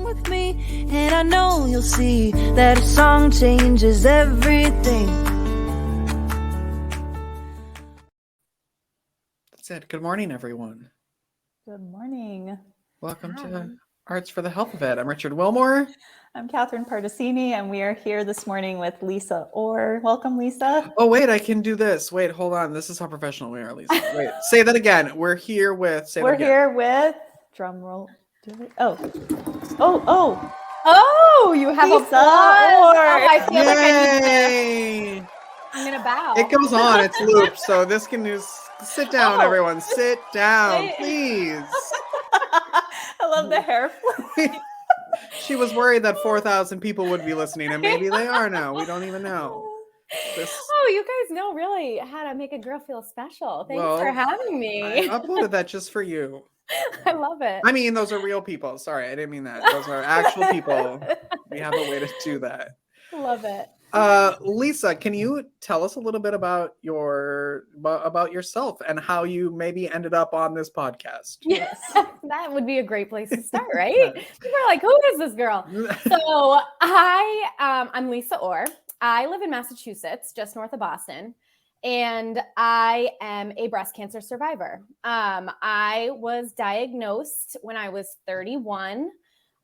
with me, and I know you'll see that a song changes everything. That's it. Good morning, everyone. Good morning. Welcome to Arts for the Health of It. I'm Richard Wilmore. I'm Catherine Pardesini, and we are here this morning with Lisa Orr. Welcome, Lisa. Oh, wait, I can do this. Wait, hold on. This is how professional we are, Lisa. Wait, say that again. We're here with, drum roll. Oh, you have Lisa applause. Orr. Oh, I feel like Yay! I'm gonna bow. It goes on. It's looped, so this can just sit down, everyone. Sit down, Wait. please. I love the hair flip. She was worried that 4,000 people would be listening, and maybe they are now. We don't even know. Oh, you guys know really how to make a girl feel special. Thanks for having me. I uploaded that just for you. I love it. I mean, those are real people. Sorry, I didn't mean that. Those are actual people. We have a way to do that. Love it. Lisa, can you tell us a little bit about yourself and how you maybe ended up on this podcast? Yes, that would be a great place to start, right? People are like, "Who is this girl?" So I'm Lisa Orr. I live in Massachusetts, just north of Boston, and I am a breast cancer survivor. I was diagnosed when I was 31.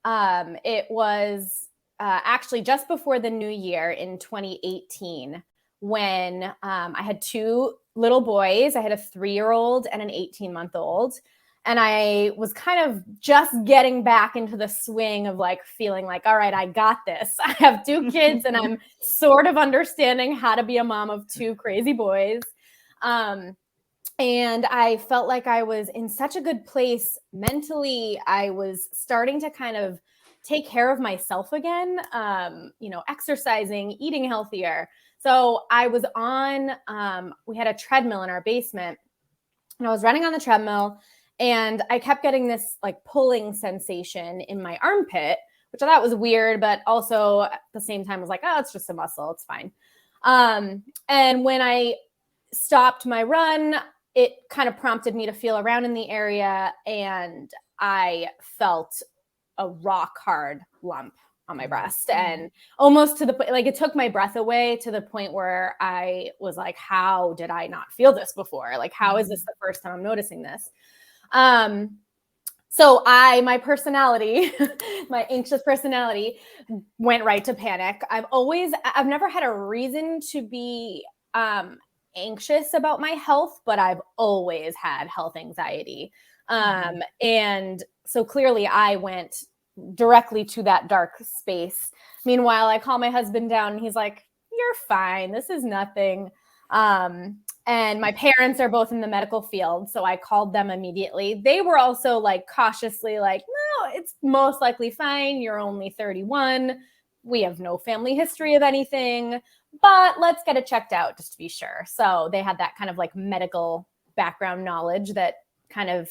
It was actually just before the new year in 2018 when I had two little boys. I had a 3-year-old and an 18-month-old. And I was kind of just getting back into the swing of like feeling like, all right, I got this. I have 2 kids and I'm sort of understanding how to be a mom of 2 crazy boys. And I felt like I was in such a good place mentally. I was starting to kind of take care of myself again, exercising, eating healthier. So I was on, we had a treadmill in our basement and I was running on the treadmill and I kept getting this like pulling sensation in my armpit, which I thought was weird, but also at the same time was like, oh, it's just a muscle. It's fine. And when I stopped my run, it kind of prompted me to feel around in the area and I felt a rock hard lump on my breast and almost to the point, like it took my breath away to the point where I was like, how did I not feel this before? Like, how is this the first time I'm noticing this? So my personality, my anxious personality went right to panic. I've never had a reason to be, anxious about my health, but I've always had health anxiety. And so clearly I went directly to that dark space. Meanwhile, I call my husband down and he's like, you're fine. This is nothing. And my parents are both in the medical field. So I called them immediately. They were also like cautiously like, no, it's most likely fine. You're only 31. We have no family history of anything, but let's get it checked out just to be sure. So they had that kind of like medical background knowledge that kind of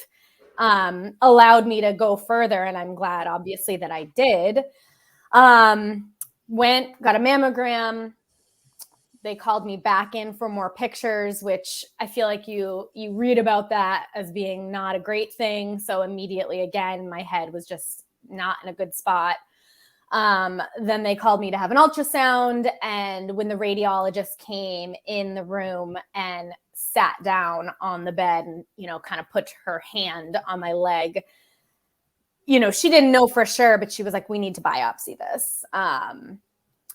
allowed me to go further. And I'm glad, obviously, that I did. Got a mammogram. They called me back in for more pictures, which I feel like you read about that as being not a great thing. So immediately, again, my head was just not in a good spot. Then they called me to have an ultrasound. And when the radiologist came in the room and sat down on the bed and, kind of put her hand on my leg, she didn't know for sure, but she was like, we need to biopsy this.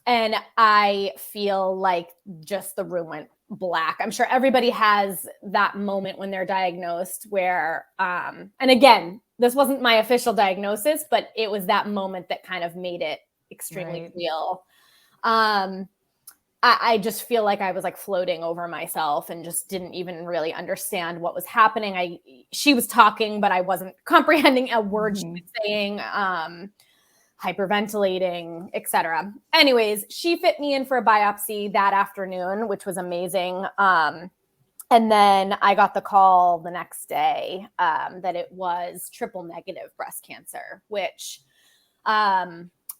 And I feel like just the room went black. I'm sure everybody has that moment when they're diagnosed where, and again, this wasn't my official diagnosis, but it was that moment that kind of made it extremely real. I just feel like I was like floating over myself and just didn't even really understand what was happening. She was talking, but I wasn't comprehending a word she was saying, hyperventilating, etc. Anyways, she fit me in for a biopsy that afternoon, which was amazing. And then I got the call the next day that it was triple negative breast cancer, which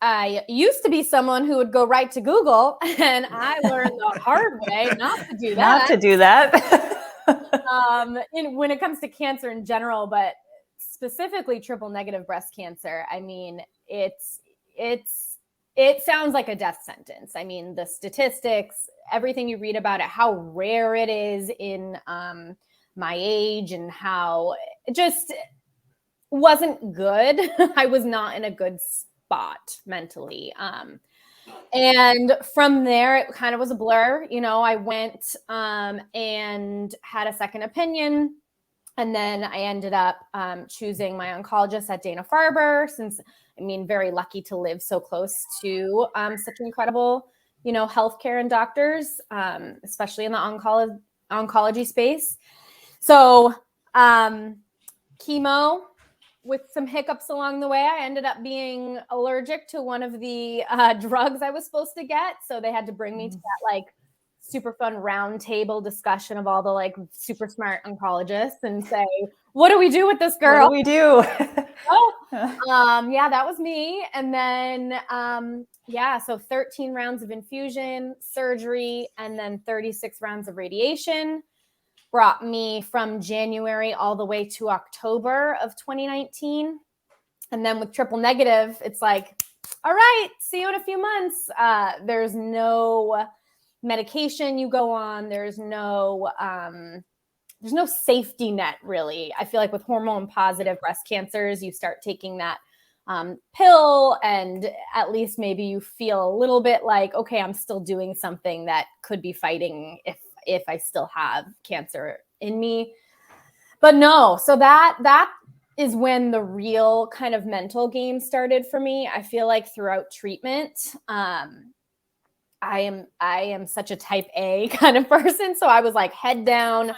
I used to be someone who would go right to Google, and I learned the hard way not to do that. Not to do that. When it comes to cancer in general, but specifically triple negative breast cancer, I mean, it sounds like a death sentence. I mean, the statistics, everything you read about it, how rare it is in my age, and how it just wasn't good. I was not in a good spot mentally. And from there, it kind of was a blur. You know, I went and had a second opinion. And then I ended up choosing my oncologist at Dana-Farber, since, I mean, very lucky to live so close to such incredible, you know, healthcare and doctors, especially in the oncology space. So chemo, with some hiccups along the way, I ended up being allergic to one of the drugs I was supposed to get. So they had to bring me to that like super fun round table discussion of all the like super smart oncologists and say, what do we do with this girl? What do we do? Yeah, that was me. And then, so 13 rounds of infusion, surgery, and then 36 rounds of radiation brought me from January all the way to October of 2019. And then with triple negative, it's like, all right, see you in a few months. There's no medication you go on. There's no safety net, really. I feel like with hormone positive breast cancers, you start taking that pill, and at least maybe you feel a little bit like, okay, I'm still doing something that could be fighting if I still have cancer in me. But no, so that is when the real kind of mental game started for me. I feel like throughout treatment, I am such a type A kind of person. So I was like head down,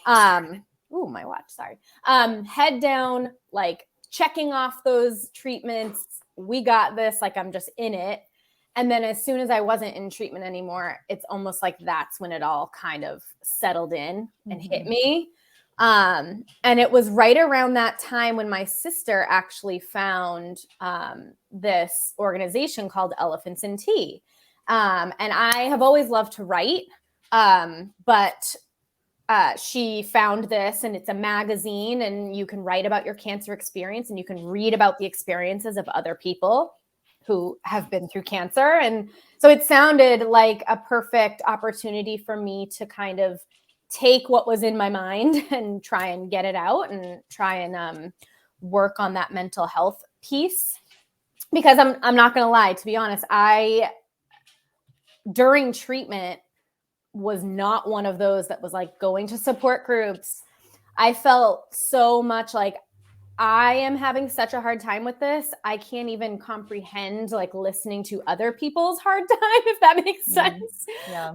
my watch, sorry. Head down, like checking off those treatments. We got this, like I'm just in it. And then as soon as I wasn't in treatment anymore, it's almost like that's when it all kind of settled in and hit me. And it was right around that time when my sister actually found this organization called Elephants in Tea. And I have always loved to write, but she found this, and it's a magazine, and you can write about your cancer experience, and you can read about the experiences of other people who have been through cancer. And so it sounded like a perfect opportunity for me to kind of take what was in my mind and try and get it out and try and work on that mental health piece. Because I'm not going to lie, to be honest, during treatment was not one of those that was like going to support groups. I felt so much like I am having such a hard time with this. I can't even comprehend like listening to other people's hard time, if that makes sense. Yeah.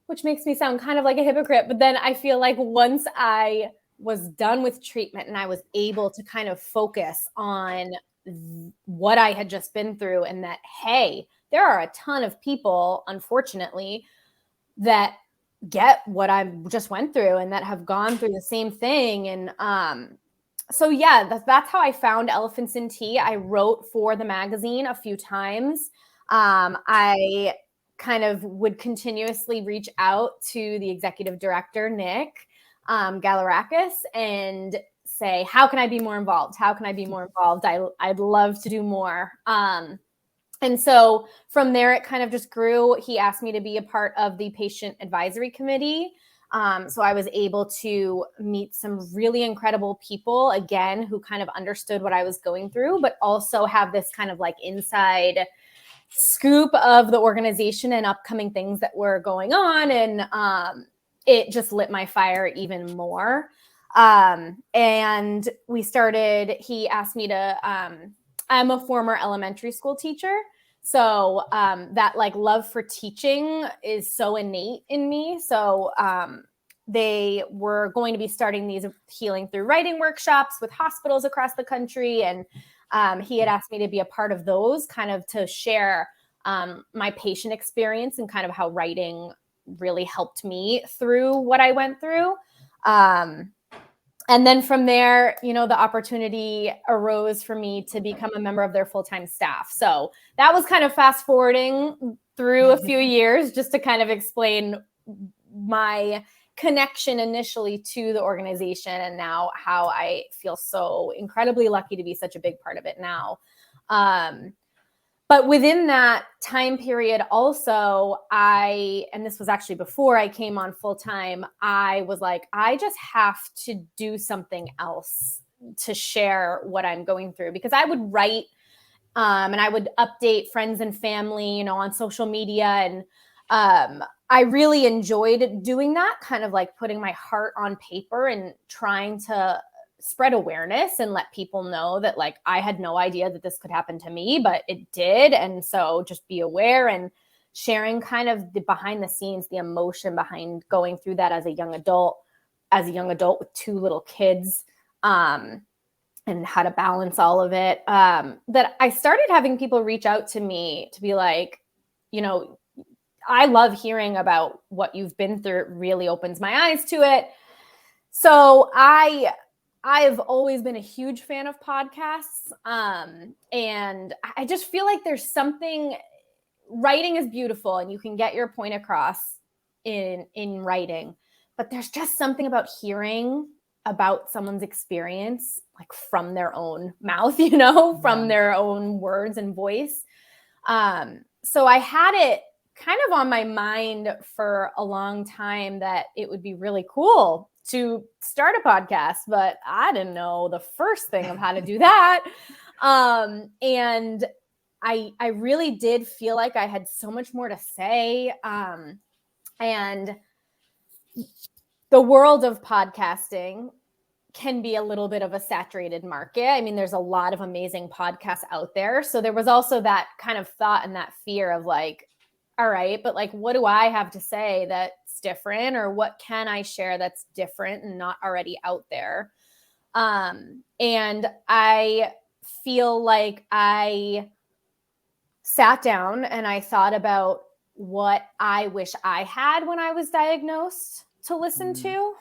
Which makes me sound kind of like a hypocrite. But then I feel like once I was done with treatment and I was able to kind of focus on what I had just been through, and that, hey, there are a ton of people, unfortunately, that get what I just went through and that have gone through the same thing. And so, yeah, that's how I found Elephants in Tea. I wrote for the magazine a few times. I kind of would continuously reach out to the executive director, Nick Galarakis, and say, how can I be more involved? How can I be more involved? I'd love to do more. And so from there, it kind of just grew. He asked me to be a part of the patient advisory committee. So I was able to meet some really incredible people, again, who kind of understood what I was going through, but also have this kind of like inside scoop of the organization and upcoming things that were going on. And it just lit my fire even more. And we started, he asked me to, I'm a former elementary school teacher. So that like love for teaching is so innate in me. So they were going to be starting these healing through writing workshops with hospitals across the country. And he had asked me to be a part of those, kind of to share my patient experience and kind of how writing really helped me through what I went through. And then from there, you know, the opportunity arose for me to become a member of their full-time staff. So that was kind of fast forwarding through a few years just to kind of explain my connection initially to the organization, and now how I feel so incredibly lucky to be such a big part of it now. But within that time period also, and this was actually before I came on full time, I was like, I just have to do something else to share what I'm going through, because I would write and I would update friends and family, on social media. And I really enjoyed doing that, kind of like putting my heart on paper and trying to spread awareness and let people know that like I had no idea that this could happen to me, but it did. And so just be aware and sharing kind of the behind the scenes, the emotion behind going through that as a young adult with 2 little kids, and how to balance all of it. That I started having people reach out to me to be like, I love hearing about what you've been through. It really opens my eyes to it. So I've always been a huge fan of podcasts. And I just feel like there's something, writing is beautiful and you can get your point across in writing, but there's just something about hearing about someone's experience, like from their own mouth, from their own words and voice. So I had it kind of on my mind for a long time that it would be really cool to start a podcast, but I didn't know the first thing of how to do that. And I really did feel like I had so much more to say. And the world of podcasting can be a little bit of a saturated market. I mean, there's a lot of amazing podcasts out there. So there was also that kind of thought and that fear of like, all right, but like, what do I have to say that's different, or what can I share that's different and not already out there? And I feel like I sat down and I thought about what I wish I had when I was diagnosed to listen to.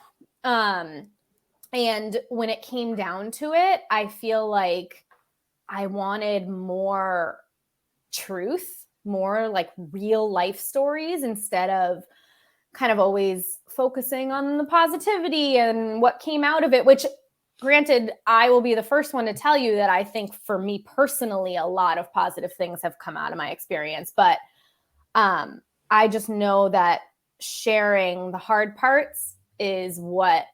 And when it came down to it, I feel like I wanted more truth, more like real life stories, instead of kind of always focusing on the positivity and what came out of it, which granted, I will be the first one to tell you that I think for me personally, a lot of positive things have come out of my experience. But I just know that sharing the hard parts is what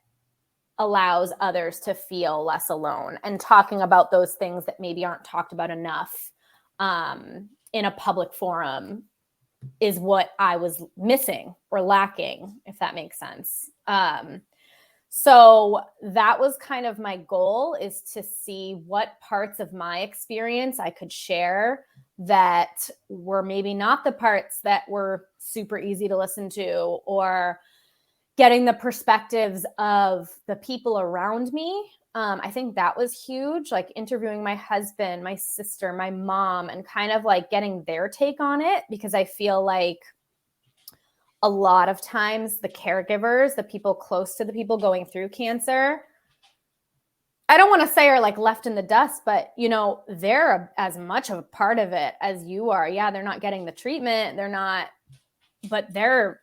allows others to feel less alone, and talking about those things that maybe aren't talked about enough in a public forum is what I was missing or lacking, if that makes sense. So that was kind of my goal, is to see what parts of my experience I could share that were maybe not the parts that were super easy to listen to, or getting the perspectives of the people around me. I think that was huge, like interviewing my husband, my sister, my mom, and kind of like getting their take on it, because I feel like a lot of times the caregivers, the people close to the people going through cancer, I don't want to say are like left in the dust, but they're as much of a part of it as you are. Yeah, they're not getting the treatment, but they're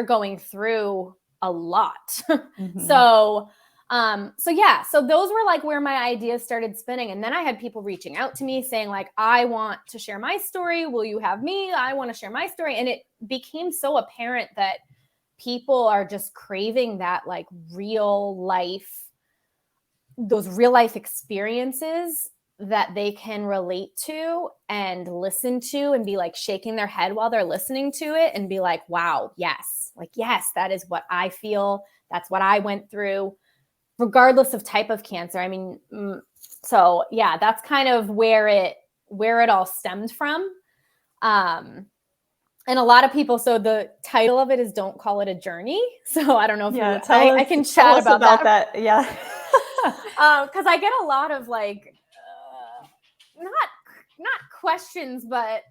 going through a lot. Mm-hmm. So those were like where my ideas started spinning. And then I had people reaching out to me saying like, I want to share my story. Will you have me? I want to share my story. And it became so apparent that people are just craving that like those real life experiences that they can relate to and listen to, and be like shaking their head while they're listening to it and be like, wow, yes, that is what I feel. That's what I went through, regardless of type of cancer. I mean, so yeah, that's kind of where it all stemmed from. And a lot of people, so the title of it is Don't Call It a Journey. So I don't know if I can chat about that. Yeah. Because I get a lot of like, not questions, but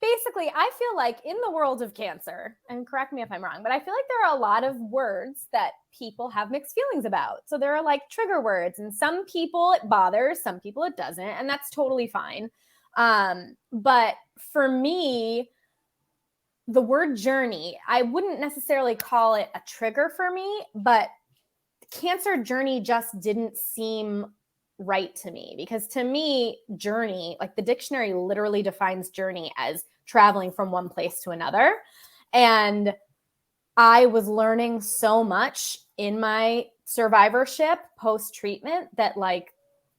basically I feel like in the world of cancer, and correct me if I'm wrong, but I feel like there are a lot of words that people have mixed feelings about. So there are like trigger words, and some people it bothers, some people it doesn't, and that's totally fine. But for me, the word journey, I wouldn't necessarily call it a trigger for me, but cancer journey just didn't seem right to me, because to me, journey, like the dictionary literally defines journey as traveling from one place to another. And I was learning so much in my survivorship post-treatment that like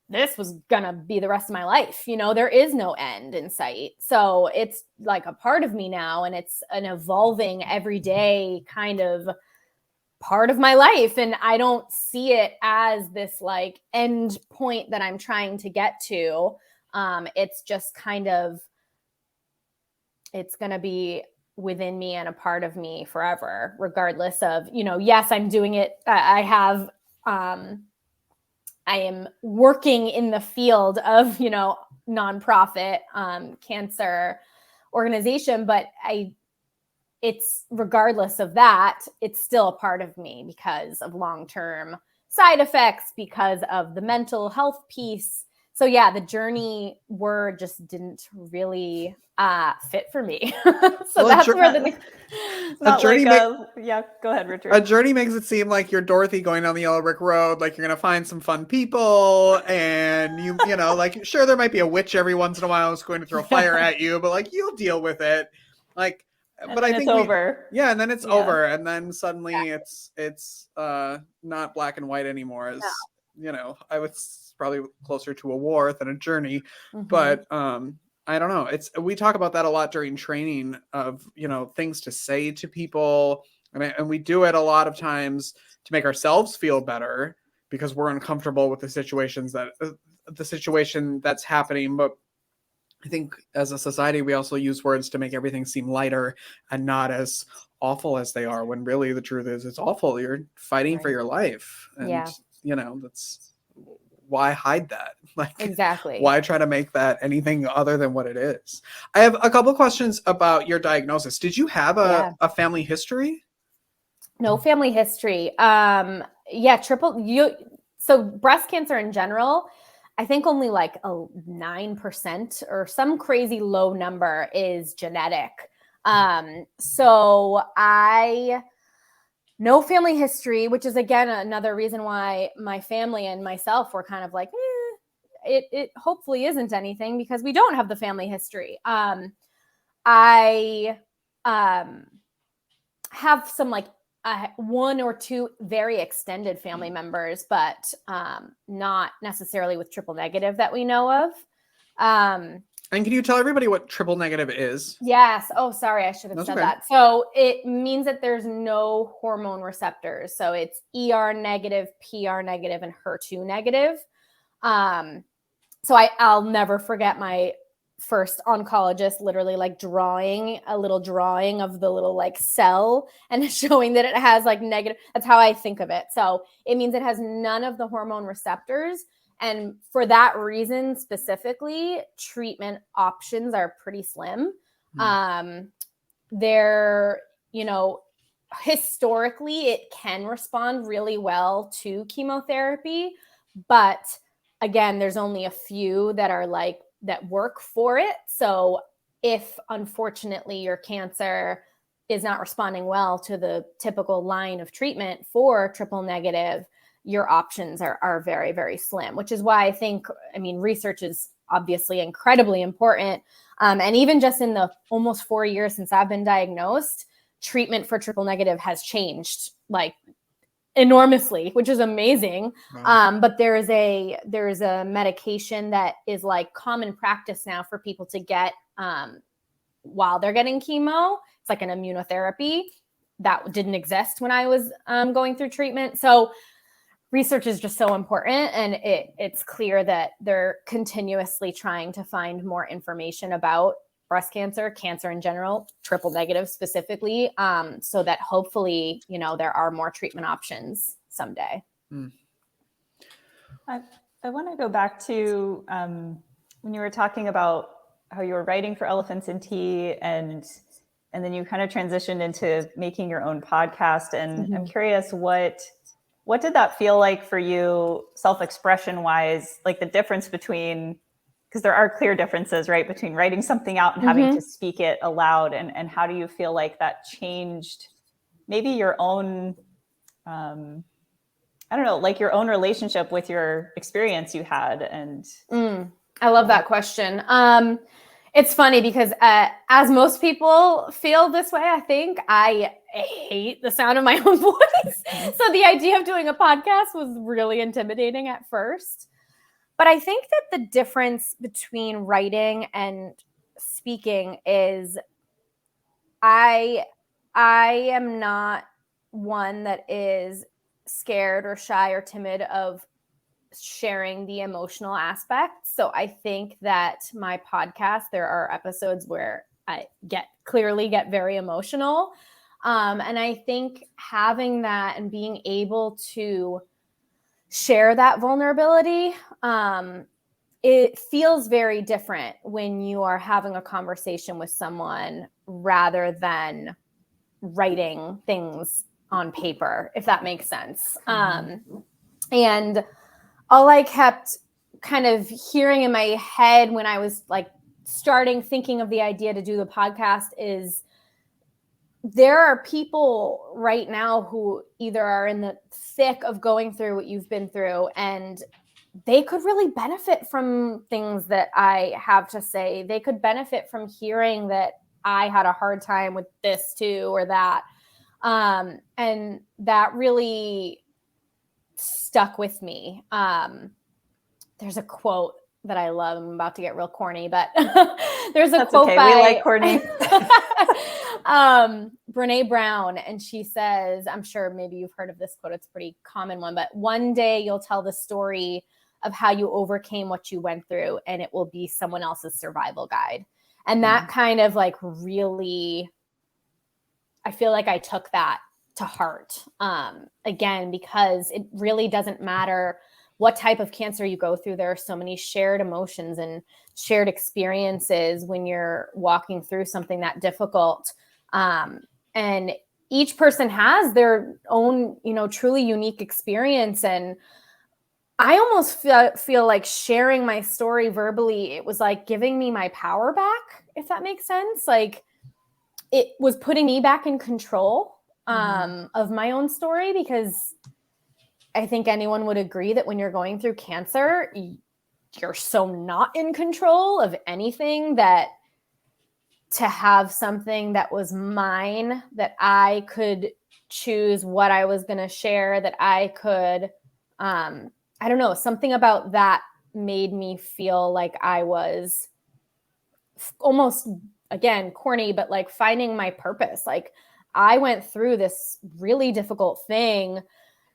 this was gonna be the rest of my life. You know, there is no end in sight. So it's like a part of me now, and it's an evolving everyday kind of part of my life. And I don't see it as this like end point that I'm trying to get to. It's just kind of, it's gonna be within me and a part of me forever, regardless of, you know, yes, I'm doing it. I am working in the field of, you know, nonprofit cancer organization, but it's regardless of that, it's still a part of me because of long-term side effects, because of the mental health piece. So yeah, the journey word just didn't really fit for me. So Well, that's where the journey yeah, go ahead, Richard. A journey makes it seem like you're Dorothy going down the yellow brick road, like you're gonna find some fun people, and you know, like sure there might be a witch every once in a while who's going to throw fire at you, but like you'll deal with it. Like, And but then I think it's over. yeah, and then it's Yeah. over, and then suddenly it's not black and white anymore. As you know, I was probably closer to a war than a journey, but I don't know. We talk about that a lot during training of, you know, things to say to people. And we do it a lot of times to make ourselves feel better because we're uncomfortable with the situation that's happening. But I think as a society, we also use words to make everything seem lighter and not as awful as they are, when really the truth is it's awful. You're fighting for your life. And, you know, that's why hide that? Like, exactly. Why try to make that anything other than what it is? I have a couple questions about your diagnosis. Did you have a family history? No family history. So breast cancer in general, I think only like a 9% or some crazy low number is genetic. So no family history, which is again another reason why my family and myself were kind of like, it hopefully isn't anything, because we don't have the family history. I have some like one or two very extended family members, but not necessarily with triple negative that we know of. And can you tell everybody what triple negative is? Yes. Oh, sorry. I should have said that. So it means that there's no hormone receptors. So it's ER negative, PR negative, and HER2 negative. So I'll never forget my first oncologist literally like drawing a little drawing of the little like cell and showing that it has like negative. That's how I think of it. So it means it has none of the hormone receptors. And for that reason specifically, treatment options are pretty slim. They're, you know, historically it can respond really well to chemotherapy, but again, there's only a few that are like that work for it. So if unfortunately your cancer is not responding well to the typical line of treatment for triple negative, your options are very, very slim, which is why I think, research is obviously incredibly important. And even just in the almost 4 years since I've been diagnosed, treatment for triple negative has changed like enormously, which is amazing. Wow. But there is a medication that is like common practice now for people to get while they're getting chemo. It's like an immunotherapy that didn't exist when I was going through treatment. So research is just so important, and it's clear that they're continuously trying to find more information about breast cancer, cancer in general, triple negative specifically, so that hopefully, there are more treatment options someday. I want to go back to when you were talking about how you were writing for Elephants in Tea, and then you kind of transitioned into making your own podcast. And I'm curious, what did that feel like for you, self-expression wise, like the difference between because there are clear differences, right, between writing something out and having to speak it aloud. And how do you feel like that changed maybe your own, I don't know, like your own relationship with your experience you had? And I love that question. It's funny because as most people feel this way, I think I hate the sound of my own voice. So the idea of doing a podcast was really intimidating at first. But I think that the difference between writing and speaking is I am not one that is scared or shy or timid of sharing the emotional aspects. So I think that my podcast, there are episodes where I clearly get very emotional. And I think having that and being able to share that vulnerability, it feels very different when you are having a conversation with someone rather than writing things on paper, if that makes sense. And all I kept kind of hearing in my head when I was like thinking of the idea to do the podcast is there are people right now who either are in the thick of going through what you've been through, and they could really benefit from things that I have to say. They could benefit from hearing that I had a hard time with this too, or that. And that really stuck with me. There's a quote that I love. I'm about to get real corny, but there's a quote by, we like corny. Brene Brown. And she says, I'm sure maybe you've heard of this quote. It's a pretty common one, but one day you'll tell the story of how you overcame what you went through, and it will be someone else's survival guide. And that kind of like really, I feel like I took that to heart, again, because it really doesn't matter what type of cancer you go through. There are so many shared emotions and shared experiences when you're walking through something that difficult. And each person has their own, truly unique experience. And I almost feel like sharing my story verbally, it was like giving me my power back, if that makes sense. Like it was putting me back in control of my own story, because I think anyone would agree that when you're going through cancer, you're so not in control of anything, that to have something that was mine, that I could choose what I was going to share, that I could, I don't know, something about that made me feel like I was almost, again, corny, but like finding my purpose. Like I went through this really difficult thing,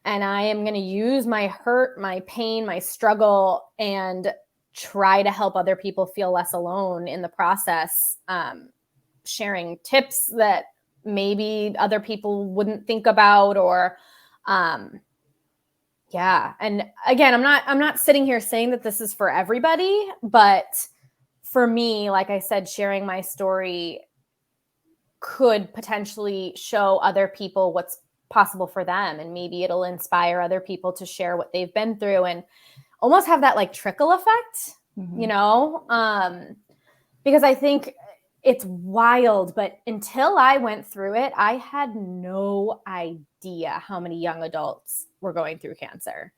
and I am going to use my hurt, my pain, my struggle, and try to help other people feel less alone in the process, sharing tips that maybe other people wouldn't think about, or yeah. And again, I'm not sitting here saying that this is for everybody, but for me, like I said, sharing my story could potentially show other people what's possible for them. And maybe it'll inspire other people to share what they've been through and almost have that like trickle effect, because I think it's wild, but until I went through it, I had no idea how many young adults were going through cancer.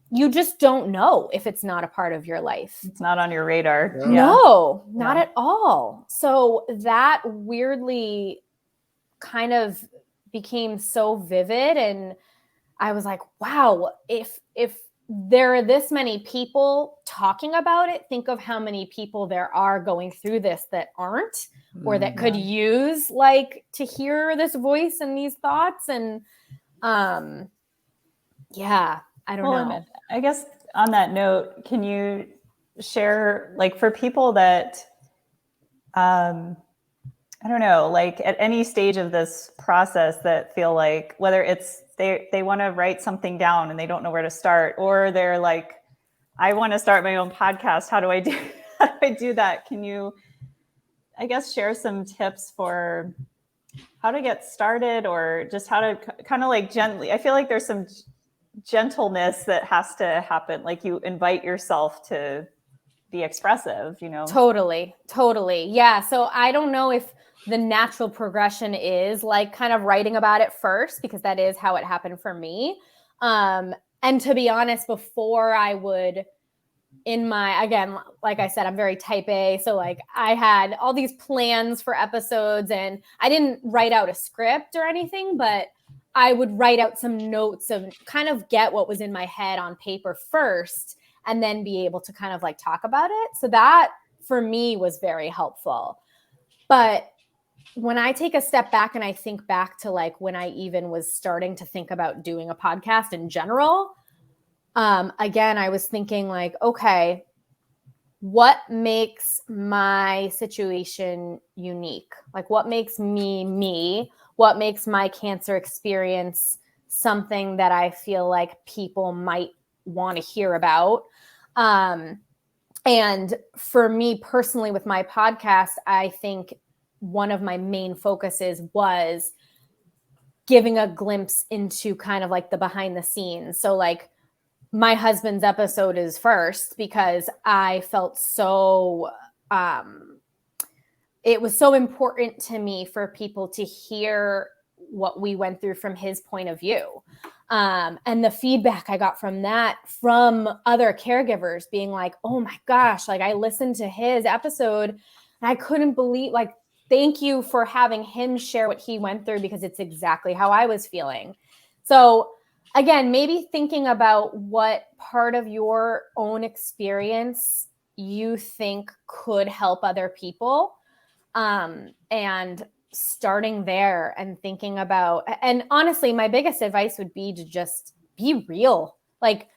You just don't know if it's not a part of your life. It's not on your radar. Yeah. No, not at all. So that weirdly kind of became so vivid. And I was like, wow, if there are this many people talking about it, think of how many people there are going through this that aren't, or that could use like to hear this voice and these thoughts. And yeah, I don't know. I guess on that note, can you share, like, for people that, I don't know, like at any stage of this process that feel like, whether it's they want to write something down and they don't know where to start, or they're like, I want to start my own podcast. How do I do that? Can you, I guess, share some tips for how to get started, or just how to kind of like gently, I feel like there's some gentleness that has to happen. Like you invite yourself to be expressive, you know? Totally. Yeah. So I don't know if the natural progression is like kind of writing about it first, because that is how it happened for me. And to be honest, before I would, again, like I said, I'm very type A. So like I had all these plans for episodes, and I didn't write out a script or anything, but I would write out some notes and kind of get what was in my head on paper first, and then be able to kind of like talk about it. So that for me was very helpful. But when I take a step back and I think back to like when I even was starting to think about doing a podcast in general, again, I was thinking like, okay, what makes my situation unique? Like what makes me me? What makes my cancer experience something that I feel like people might want to hear about? And for me personally with my podcast, I think one of my main focuses was giving a glimpse into kind of like the behind the scenes. So like my husband's episode is first because I felt so, it was so important to me for people to hear what we went through from his point of view. And the feedback I got from that, from other caregivers being like, oh my gosh, like I listened to his episode and I couldn't believe, like, thank you for having him share what he went through, because it's exactly how I was feeling. So again, maybe thinking about what part of your own experience you think could help other people, and starting there and thinking about, and honestly, my biggest advice would be to just be real. Like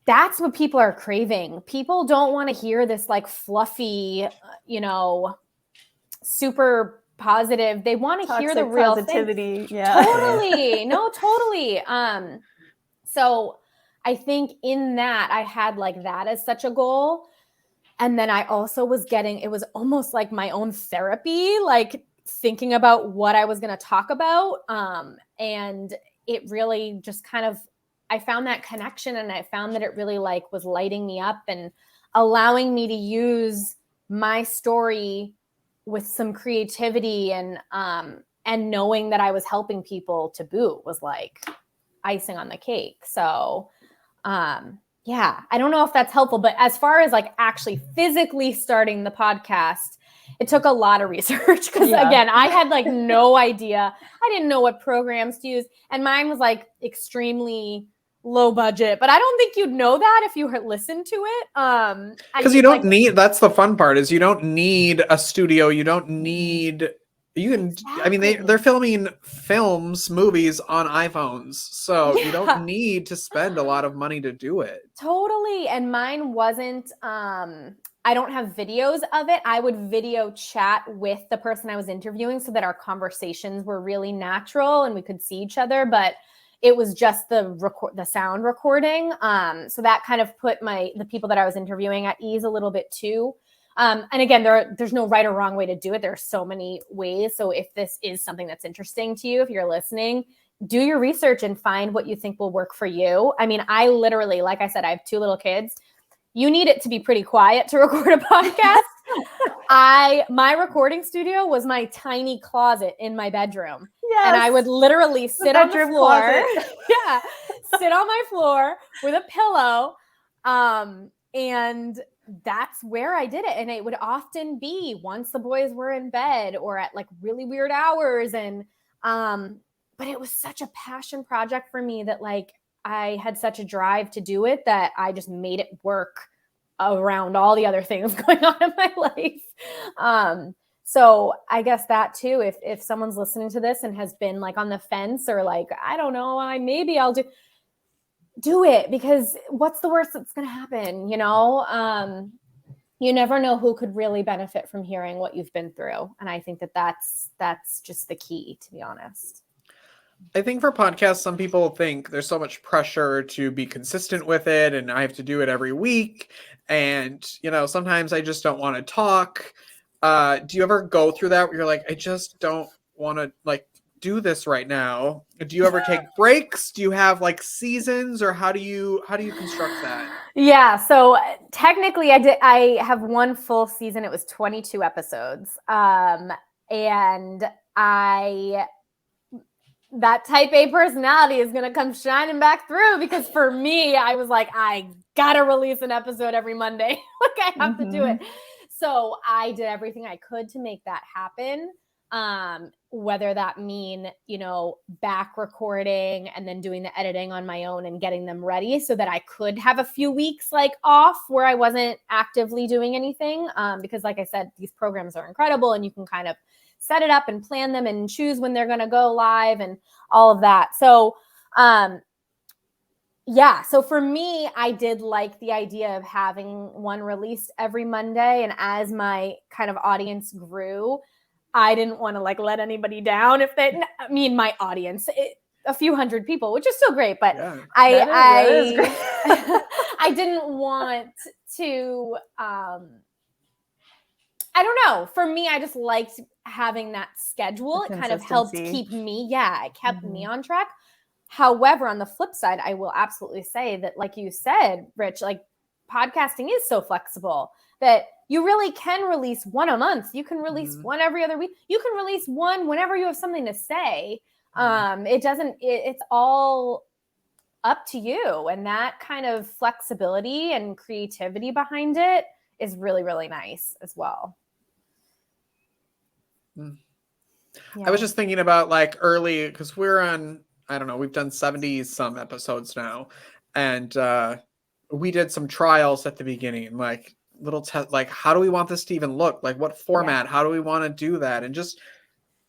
that's what people are craving. People don't want to hear this like fluffy, super positive. They want to hear the real positivity. thing. Yeah. Totally. No, totally. So I think in that I had like that as such a goal. And then I also was it was almost like my own therapy, like thinking about what I was going to talk about. And it really just kind of, I found that connection, and I found that it really like was lighting me up and allowing me to use my story with some creativity, and knowing that I was helping people to boot was like icing on the cake. So, yeah, I don't know if that's helpful, but as far as like actually physically starting the podcast, it took a lot of research because again, I had like no idea. I didn't know what programs to use, and mine was like extremely low budget, but I don't think you'd know that if you had listened to it. Because you don't need, that's the fun part, is you don't need a studio. You don't need, you can, exactly. I mean, they're filming movies on iPhones. So you don't need to spend a lot of money to do it. Totally. And mine wasn't, I don't have videos of it. I would video chat with the person I was interviewing so that our conversations were really natural and we could see each other. But it was just the sound recording. So that kind of put the people that I was interviewing at ease a little bit too. And again, there's no right or wrong way to do it. There are so many ways. So if this is something that's interesting to you, if you're listening, do your research and find what you think will work for you. I mean, I literally, like I said, I have 2 little kids. You need it to be pretty quiet to record a podcast. My recording studio was my tiny closet in my bedroom. Yes. And I would literally sit on the floor. Sit on my floor with a pillow. And that's where I did it. And it would often be once the boys were in bed or at like really weird hours. And, but it was such a passion project for me that like I had such a drive to do it that I just made it work around all the other things going on in my life. So I guess that too, if someone's listening to this and has been like on the fence or like, I don't know, maybe I'll do it, because what's the worst that's going to happen? You never know who could really benefit from hearing what you've been through. And I think that's just the key, to be honest. I think for podcasts, some people think there's so much pressure to be consistent with it, and I have to do it every week. And, sometimes I just don't want to talk. Do you ever go through that where you're like, I just don't want to like do this right now? Do you ever take breaks? Do you have like seasons, or how do you construct that? Yeah, so technically I have one full season. It was 22 episodes. And that type A personality is going to come shining back through, because for me, I was like, I got to release an episode every Monday. Like I have to do it. So I did everything I could to make that happen. Whether that mean, back recording and then doing the editing on my own and getting them ready so that I could have a few weeks like off where I wasn't actively doing anything. Because like I said, these programs are incredible and you can kind of set it up and plan them and choose when they're going to go live and all of that. So, yeah. So for me, I did like the idea of having one released every Monday. And as my kind of audience grew, I didn't want to like let anybody down my audience, a few hundred people, which is still great, but Yeah. I didn't want to, I don't know. For me, I just liked having that schedule. It kind of helped keep me, it kept me on track. However, on the flip side, I will absolutely say that, like you said, Rich, like podcasting is so flexible that you really can release one a month. You can release one every other week. You can release one whenever you have something to say. It's all up to you. And that kind of flexibility and creativity behind it is really, really nice as well. Yeah. Yeah. I was just thinking about like early, because we're on, I don't know, we've done 70 some episodes now. And we did some trials at the beginning, like little test, like how do we want this to even look? Like what format? How do we want to do that? And just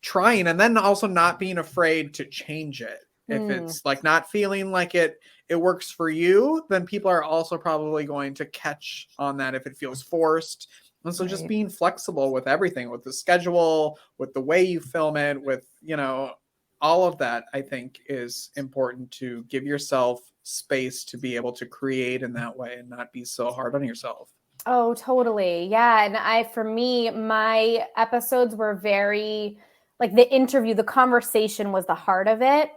trying, and then also not being afraid to change it. If it's like not feeling like it works for you, then people are also probably going to catch on that if it feels forced. And so just being flexible with everything, with the schedule, with the way you film it, with, all of that, I think is important, to give yourself space to be able to create in that way and not be so hard on yourself. Oh, totally. Yeah. And for me, my episodes were very like the interview, the conversation was the heart of it.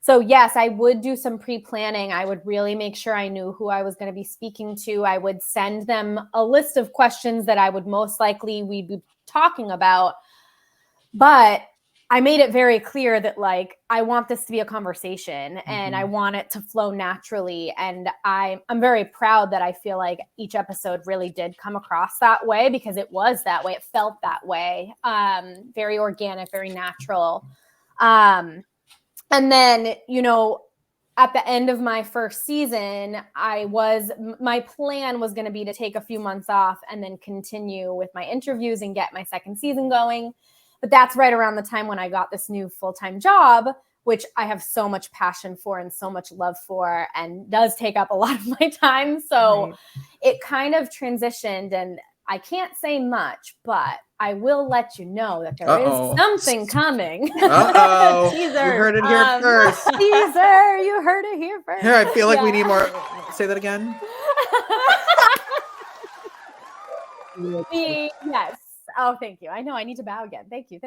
So yes, I would do some pre-planning. I would really make sure I knew who I was going to be speaking to. I would send them a list of questions that I would most likely we'd be talking about. But I made it very clear that like, I want this to be a conversation and I want it to flow naturally. And I'm very proud that I feel like each episode really did come across that way, because it was that way. It felt that way. Very organic, very natural. And then, at the end of my first season, my plan was going to be to take a few months off and then continue with my interviews and get my second season going. But that's right around the time when I got this new full-time job, which I have so much passion for and so much love for, and does take up a lot of my time. So it kind of transitioned, and I can't say much, but I will let you know that there is something coming. Teaser. You heard it here first. Teaser. You heard it here first. Here, I feel like we need more. Say that again. Yes. Oh, thank you. I know I need to bow again. Thank you.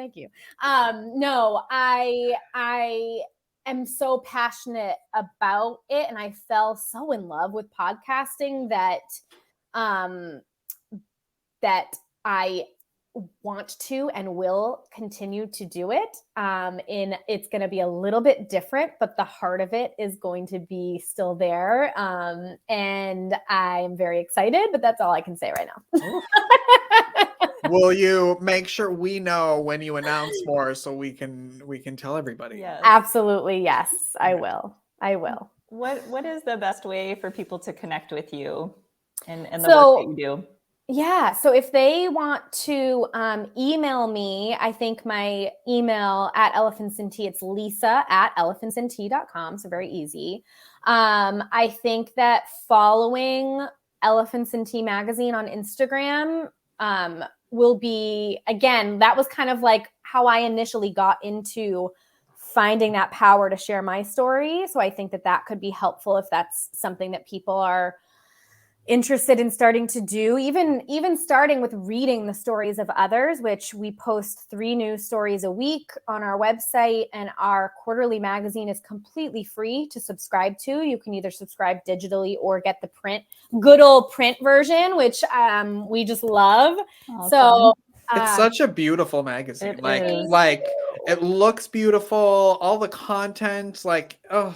No, I am so passionate about it, and I fell so in love with podcasting that I want to and will continue to do it. It's going to be a little bit different, but the heart of it is going to be still there. And I'm very excited, but that's all I can say right now. Will you make sure we know when you announce more so we can tell everybody? Yes. Absolutely. Yes, I will. What is the best way for people to connect with you and the work that you do? Yeah. So if they want to email me, I think my email at Elephants and Tea, it's lisa@elephantsandtea.com. So very easy. I think that following Elephants and Tea magazine on Instagram will be, again, that was kind of like how I initially got into finding that power to share my story. So I think that could be helpful if that's something that people are interested in starting to do, even starting with reading the stories of others, which we post 3 new stories a week on our website, and our quarterly magazine is completely free to subscribe to. You can either subscribe digitally or get the good old print version, which we just love. Awesome. So It's such a beautiful magazine. It is. Like it looks beautiful. All the content, like, oh,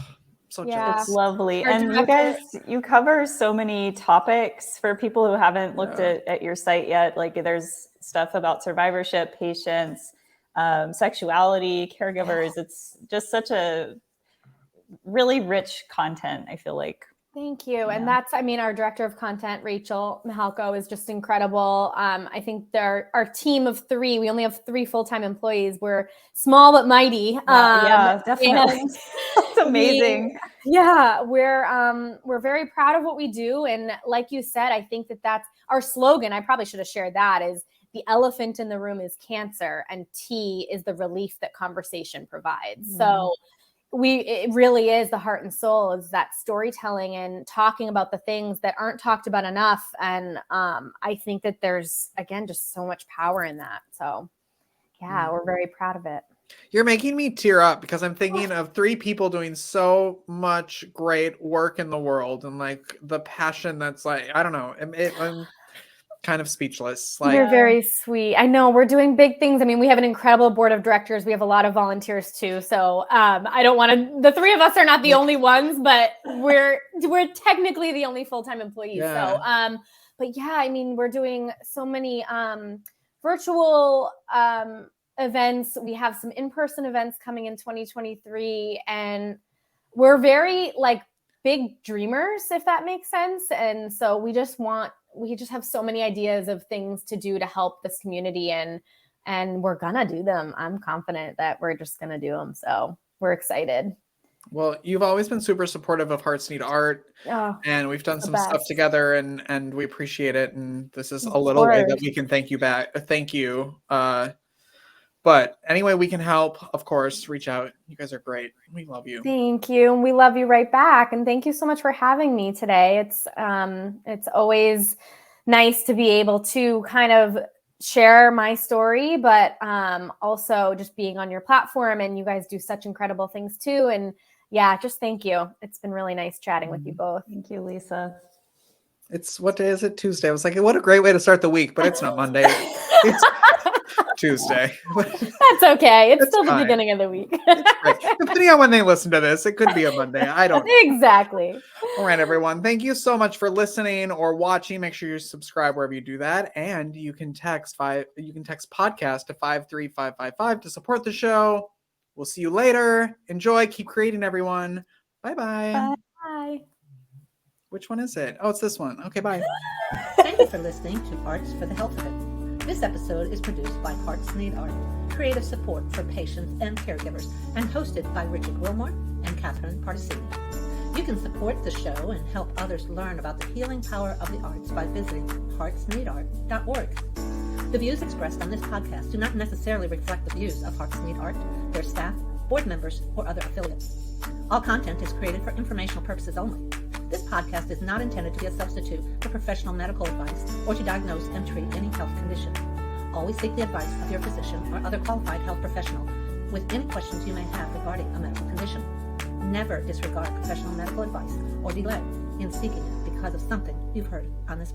so Yeah. jealous. It's lovely. Our And you director- guys, you cover so many topics for people who haven't looked Yeah. at your site yet. Like there's stuff about survivorship, patients, sexuality, caregivers. It's just such a really rich content, I feel like. Thank you. Yeah. And that's, I mean, our director of content, Rachel Mihalko, is just incredible. I think our team of 3, we only have 3 full-time employees. We're small but mighty. Yeah, definitely. and That's amazing. we're very proud of what we do. And like you said, I think that's our slogan. I probably should have shared that, is the elephant in the room is cancer and tea is the relief that conversation provides. So it really is the heart and soul, is that storytelling and talking about the things that aren't talked about enough. And I think that there's, again, just so much power in that. So yeah, we're very proud of it. You're making me tear up because I'm thinking of 3 people doing so much great work in the world, and like the passion that's like, I don't know, I'm kind of speechless. Like, You're very sweet. I know we're doing big things. I mean, we have an incredible board of directors. We have a lot of volunteers too. So I don't want to, the 3 of us are not the only ones, but we're technically the only full-time employees. Yeah. So, but yeah, I mean, we're doing so many virtual events. We have some in-person events coming in 2023, and we're very like big dreamers, if that makes sense. And so we just have so many ideas of things to do to help this community, and we're gonna do them. I'm confident that we're just gonna do them. So we're excited. well, you've always been super supportive of Hearts Need Art, Oh, and we've done the some stuff best. together, and we appreciate it. And this is Of a little way that course. we can thank you back. Thank you. But any way we can help, of course, reach out. You guys are great. We love you. Thank you. And we love you right back. And thank you so much for having me today. It's always nice to be able to kind of share my story, but also just being on your platform, and you guys do such incredible things too. And yeah, just thank you. It's been really nice chatting with you both. Thank you, Lisa. It's, what day is it? Tuesday. I was like, what a great way to start the week, but it's not Monday. It's Tuesday. That's okay. It's That's still the fine. beginning of the week. Right. Depending on when they listen to this, it could be a Monday. I don't know. Exactly. All right, everyone. Thank you so much for listening or watching. Make sure you subscribe wherever you do that, and you can text podcast to 53555 to support the show. We'll see you later. Enjoy. Keep creating, everyone. Bye-bye. Bye. Bye. Which one is it? Oh, it's this one. Okay, bye. Thank you for listening to Arts for the Health of It. This episode is produced by Hearts Need Art, creative support for patients and caregivers, and hosted by Richard Wilmore and Catherine Particini. You can support the show and help others learn about the healing power of the arts by visiting heartsneedart.org. The views expressed on this podcast do not necessarily reflect the views of Hearts Need Art, their staff, board members, or other affiliates. All content is created for informational purposes only. This podcast is not intended to be a substitute for professional medical advice or to diagnose and treat any health condition. Always seek the advice of your physician or other qualified health professional with any questions you may have regarding a medical condition. Never disregard professional medical advice or delay in seeking it because of something you've heard on this podcast.